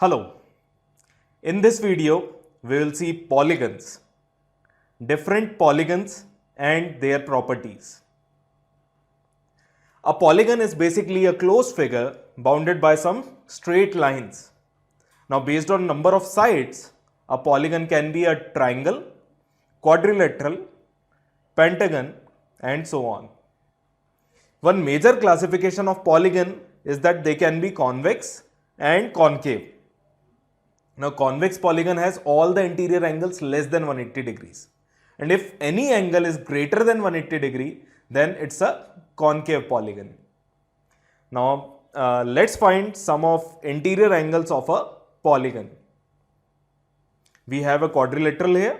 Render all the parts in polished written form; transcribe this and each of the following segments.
Hello, in this video we will see polygons, different polygons and their properties. A polygon is basically a closed figure bounded by some straight lines. Now based on number of sides, a polygon can be a triangle, quadrilateral, pentagon and so on. One major classification of polygon is that they can be convex and concave. Now convex polygon has all the interior angles less than 180 degrees. And if any angle is greater than 180 degree, then it's a concave polygon. Now let's find some of interior angles of a polygon. We have a quadrilateral here,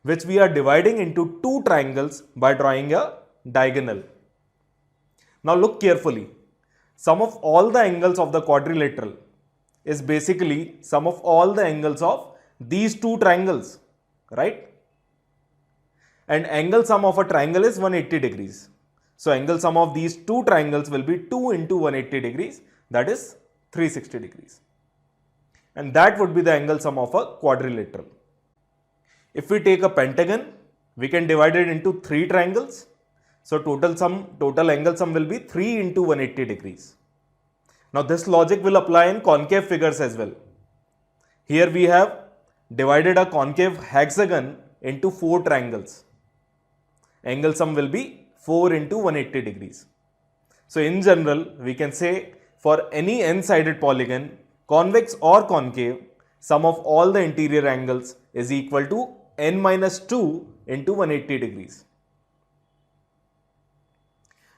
which we are dividing into two triangles by drawing a diagonal. Now look carefully. Sum of all the angles of the quadrilateral is basically sum of all the angles of these two triangles, right? And angle sum of a triangle is 180 degrees. So angle sum of these two triangles will be 2 into 180 degrees, that is 360 degrees. And that would be the angle sum of a quadrilateral. If we take a pentagon, we can divide it into three triangles. So total angle sum will be 3 into 180 degrees. Now this logic will apply in concave figures as well. Here we have divided a concave hexagon into 4 triangles. Angle sum will be 4 into 180 degrees. So in general, we can say for any n-sided polygon, convex or concave, sum of all the interior angles is equal to n minus 2 into 180 degrees.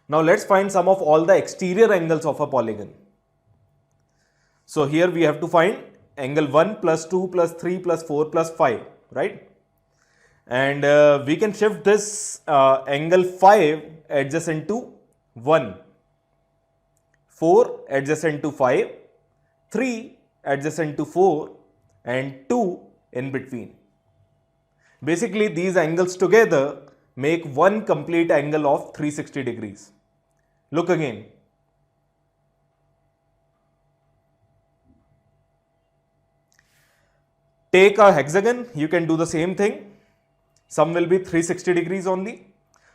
Now let's find sum of all the exterior angles of a polygon. So here we have to find angle 1 plus 2 plus 3 plus 4 plus 5, right? And we can shift this angle 5 adjacent to 1, 4 adjacent to 5, 3 adjacent to 4 and 2 in between. Basically these angles together make one complete angle of 360 degrees. Look again. Take a hexagon, you can do the same thing. Sum will be 360 degrees only.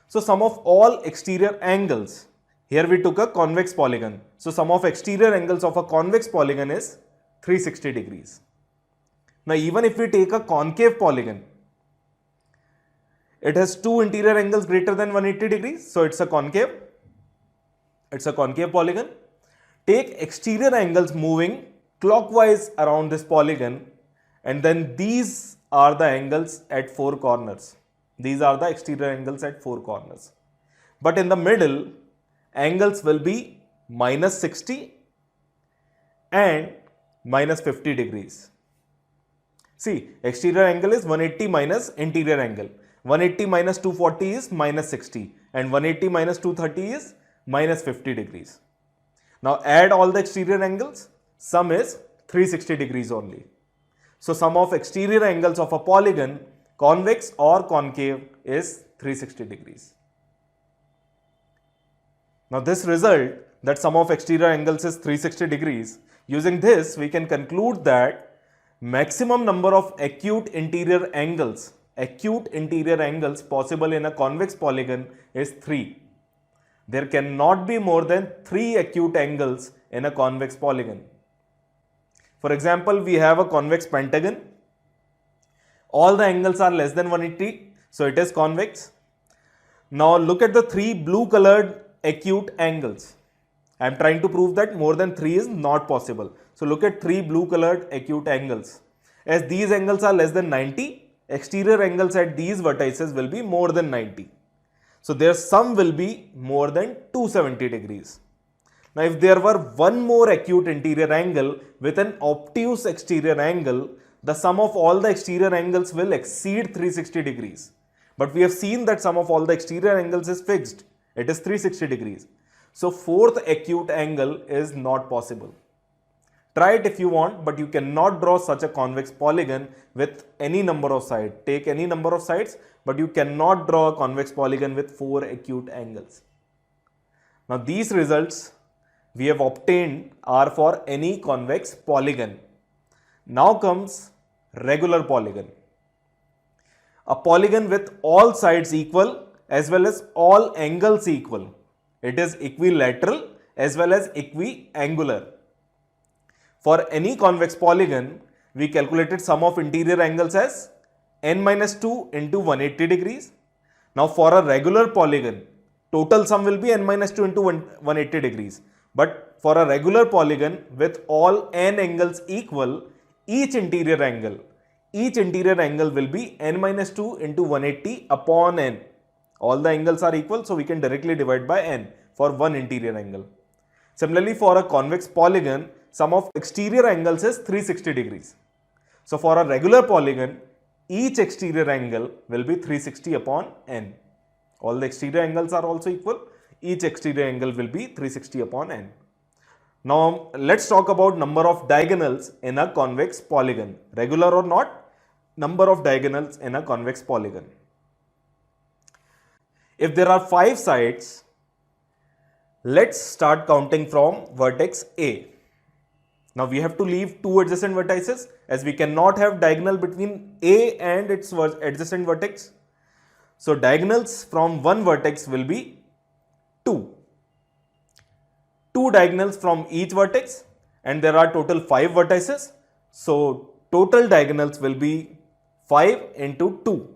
So sum of all exterior angles, here we took a convex polygon. So sum of exterior angles of a convex polygon is 360 degrees. Now even if we take a concave polygon, it has two interior angles greater than 180 degrees. So it's a concave. It's a concave polygon. Take exterior angles moving clockwise around this polygon, and then these are the angles at 4 corners. These are the exterior angles at 4 corners. But in the middle, angles will be minus 60 and minus 50 degrees. See, exterior angle is 180 minus interior angle. 180 minus 240 is minus 60 and 180 minus 230 is minus 50 degrees. Now add all the exterior angles, sum is 360 degrees only. So sum of exterior angles of a polygon, convex or concave, is 360 degrees. Now this result, that sum of exterior angles is 360 degrees, using this we can conclude that maximum number of acute interior angles possible in a convex polygon is 3. There cannot be more than 3 acute angles in a convex polygon. For example, we have a convex pentagon. All the angles are less than 180, so it is convex. Now look at the 3 blue colored acute angles. I am trying to prove that more than 3 is not possible. So look at 3 blue colored acute angles. As these angles are less than 90, exterior angles at these vertices will be more than 90. So their sum will be more than 270 degrees. Now if there were one more acute interior angle with an obtuse exterior angle, the sum of all the exterior angles will exceed 360 degrees. But we have seen that sum of all the exterior angles is fixed. It is 360 degrees. So fourth acute angle is not possible. Try it if you want, but you cannot draw such a convex polygon with any number of sides. Take any number of sides, but you cannot draw a convex polygon with 4 acute angles. Now these results we have obtained are for any convex polygon. Now comes regular polygon. A polygon with all sides equal as well as all angles equal. It is equilateral as well as equiangular. For any convex polygon, we calculated sum of interior angles as n minus 2 into 180 degrees. Now for a regular polygon, total sum will be n minus 2 into 180 degrees. But for a regular polygon with all n angles equal, each interior angle will be n minus 2 into 180 upon n. All the angles are equal, so we can directly divide by n for one interior angle. Similarly, for a convex polygon, sum of exterior angles is 360 degrees. So for a regular polygon, each exterior angle will be 360 upon n. All the exterior angles are also equal. Each exterior angle will be 360 upon n. Now let's talk about number of diagonals in a convex polygon. Regular or not, number of diagonals in a convex polygon. If there are 5 sides, let's start counting from vertex A. Now we have to leave 2 adjacent vertices as we cannot have diagonal between A and its adjacent vertex. So diagonals from one vertex will be 2. 2 diagonals from each vertex, and there are total 5 vertices. So total diagonals will be 5 into 2,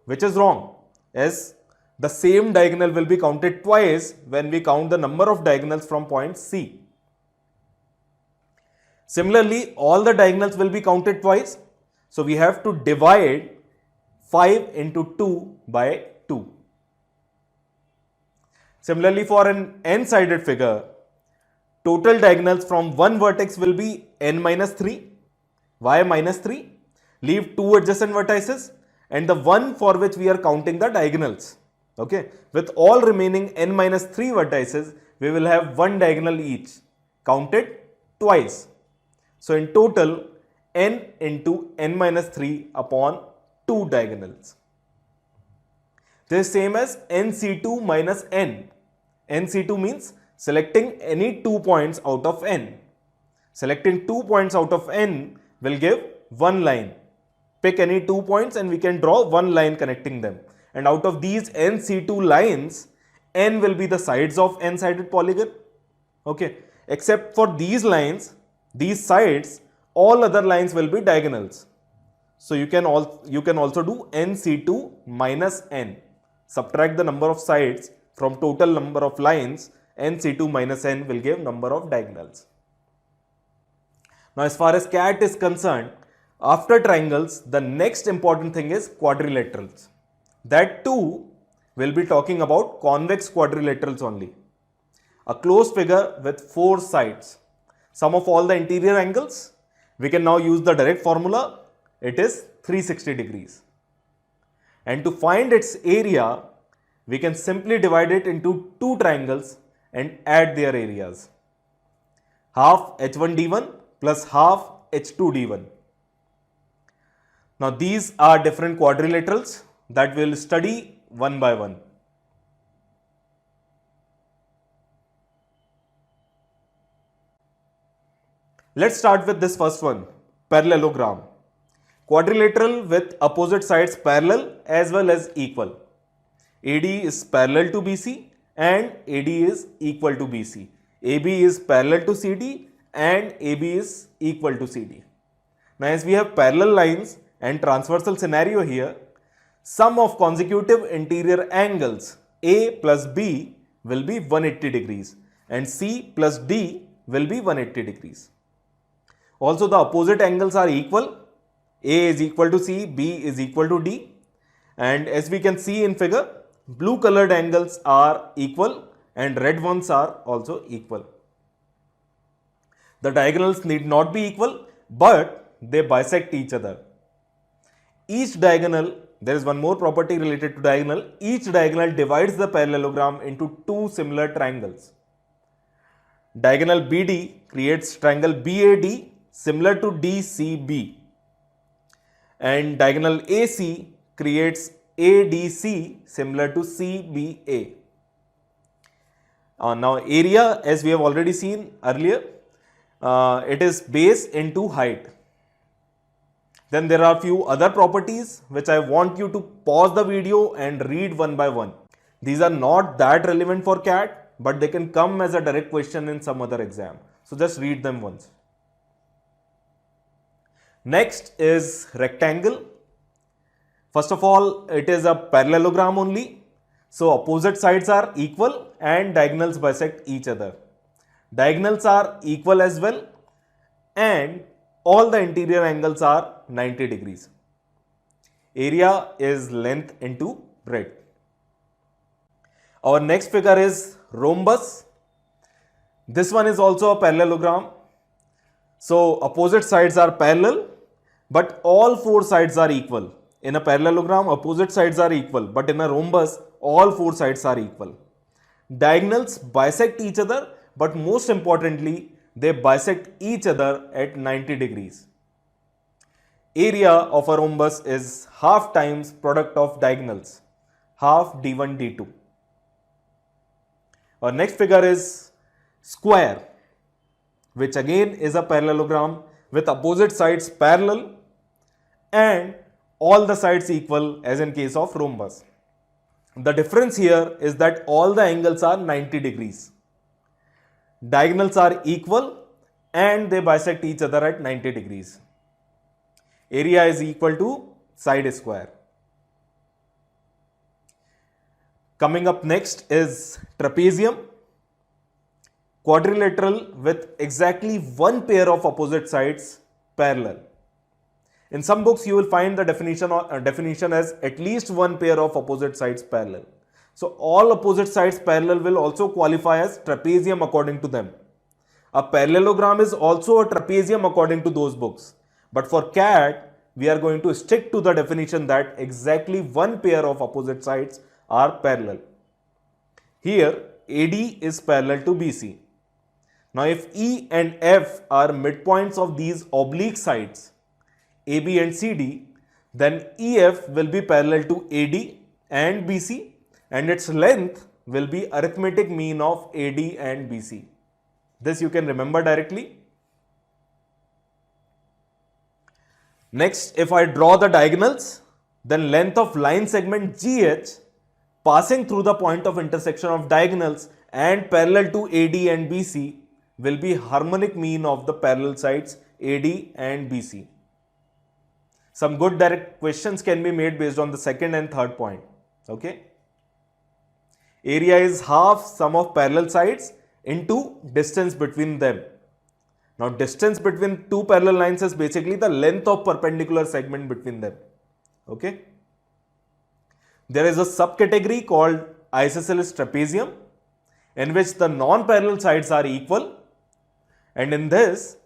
which is wrong, as the same diagonal will be counted twice when we count the number of diagonals from point C. Similarly, all the diagonals will be counted twice. So we have to divide 5 into 2 by 2. Similarly, for an n-sided figure, total diagonals from one vertex will be n minus 3. Why minus 3? Leave 2 adjacent vertices and the one for which we are counting the diagonals. Okay, with all remaining n minus 3 vertices, we will have one diagonal each, counted twice. So in total, n into n minus 3 upon 2 diagonals. This is same as nc2 minus n. nc2 means selecting any 2 points out of n. Selecting 2 points out of n will give one line. Pick any 2 points and we can draw one line connecting them. And out of these nc2 lines, n will be the sides of n-sided polygon. Okay, except for these lines, these sides, all other lines will be diagonals. So you can also do nc2 minus n. Subtract the number of sides from total number of lines. nc2 minus n will give number of diagonals. Now as far as CAT is concerned, after triangles, the next important thing is quadrilaterals. That too will be talking about convex quadrilaterals only. A closed figure with 4 sides. Sum of all the interior angles, we can now use the direct formula. It is 360 degrees. And to find its area, we can simply divide it into 2 triangles and add their areas. Half h1d1 plus half h2d1. Now these are different quadrilaterals that we'll study one by one. Let's start with this first one, parallelogram. Quadrilateral with opposite sides parallel as well as equal. AD is parallel to BC and AD is equal to BC. AB is parallel to CD and AB is equal to CD. Now as we have parallel lines and transversal scenario here, sum of consecutive interior angles A plus B will be 180 degrees and C plus D will be 180 degrees. Also the opposite angles are equal. A is equal to C, B is equal to D, and as we can see in figure, blue colored angles are equal and red ones are also equal. The diagonals need not be equal, but they bisect each other. Each diagonal, there is one more property related to diagonal, each diagonal divides the parallelogram into 2 similar triangles. Diagonal BD creates triangle BAD similar to DCB, and diagonal AC creates ADC similar to CBA. Now area, as we have already seen earlier, it is base into height. Then there are few other properties which I want you to pause the video and read one by one. These are not that relevant for CAT, but they can come as a direct question in some other exam. So just read them once. Next is rectangle. First of all, it is a parallelogram only. So opposite sides are equal and diagonals bisect each other. Diagonals are equal as well, and all the interior angles are 90 degrees. Area is length into breadth. Our next figure is rhombus. This one is also a parallelogram. So opposite sides are parallel, but all four sides are equal. In a parallelogram, opposite sides are equal, but in a rhombus, all four sides are equal. Diagonals bisect each other, but most importantly, they bisect each other at 90 degrees. Area of a rhombus is half times product of diagonals, half d1 d2. Our next figure is square, which again is a parallelogram with opposite sides parallel and all the sides equal as in case of rhombus. The difference here is that all the angles are 90 degrees. Diagonals are equal and they bisect each other at 90 degrees. Area is equal to side square. Coming up next is trapezium. Quadrilateral with exactly one pair of opposite sides parallel. In some books, you will find the definition as at least one pair of opposite sides parallel. So all opposite sides parallel will also qualify as trapezium according to them. A parallelogram is also a trapezium according to those books. But for CAT, we are going to stick to the definition that exactly one pair of opposite sides are parallel. Here, AD is parallel to BC. Now, if E and F are midpoints of these oblique sides, AB and CD, then EF will be parallel to AD and BC, and its length will be arithmetic mean of AD and BC. This you can remember directly. Next, if I draw the diagonals, then length of line segment GH passing through the point of intersection of diagonals and parallel to AD and BC will be harmonic mean of the parallel sides AD and BC. Some good direct questions can be made based on the second and third point. Okay. Area is half sum of parallel sides into distance between them. Now, distance between two parallel lines is basically the length of perpendicular segment between them. Okay. There is a subcategory called isosceles trapezium in which the non-parallel sides are equal, and in this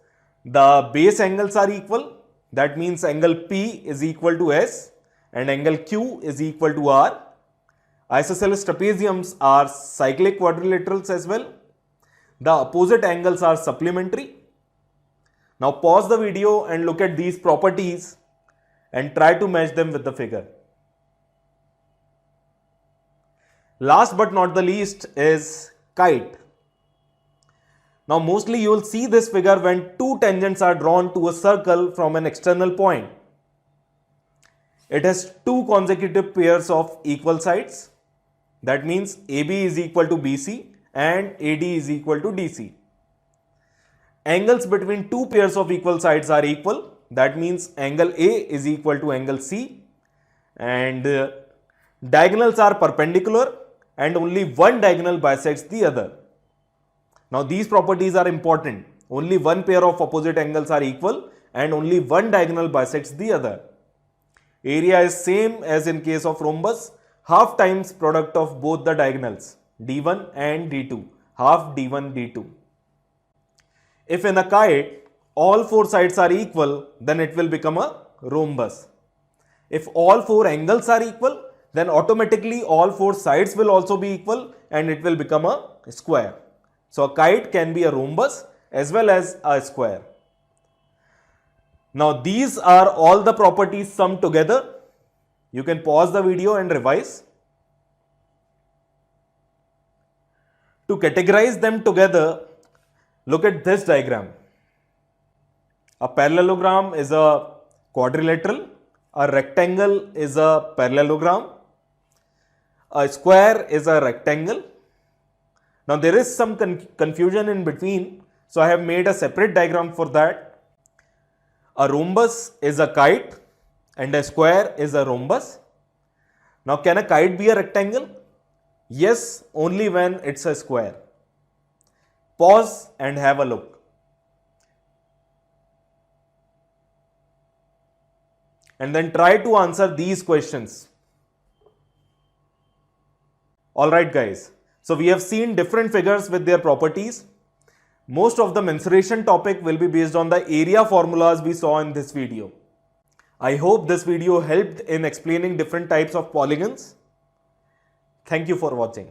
the base angles are equal. That means angle P is equal to S and angle Q is equal to R. Isosceles trapeziums are cyclic quadrilaterals as well. The opposite angles are supplementary. Now pause the video and look at these properties and try to match them with the figure. Last but not the least is kite. Now mostly you will see this figure when two tangents are drawn to a circle from an external point. It has two consecutive pairs of equal sides. That means AB is equal to BC and AD is equal to DC. Angles between two pairs of equal sides are equal. That means angle A is equal to angle C, and diagonals are perpendicular and only one diagonal bisects the other. Now these properties are important. Only one pair of opposite angles are equal and only one diagonal bisects the other. Area is same as in case of rhombus, half times product of both the diagonals d1 and d2, half d1 d2. If in a kite all four sides are equal, then it will become a rhombus. If all four angles are equal, then automatically all four sides will also be equal and it will become a square. So a kite can be a rhombus as well as a square. Now these are all the properties summed together. You can pause the video and revise. To categorize them together, look at this diagram. A parallelogram is a quadrilateral, a rectangle is a parallelogram, a square is a rectangle. Now there is some confusion in between, so I have made a separate diagram for that. A rhombus is a kite and a square is a rhombus. Now can a kite be a rectangle? Yes, only when it's a square. Pause and have a look. And then try to answer these questions. Alright guys, so we have seen different figures with their properties. Most of the mensuration topic will be based on the area formulas we saw in this video. I hope this video helped in explaining different types of polygons. Thank you for watching.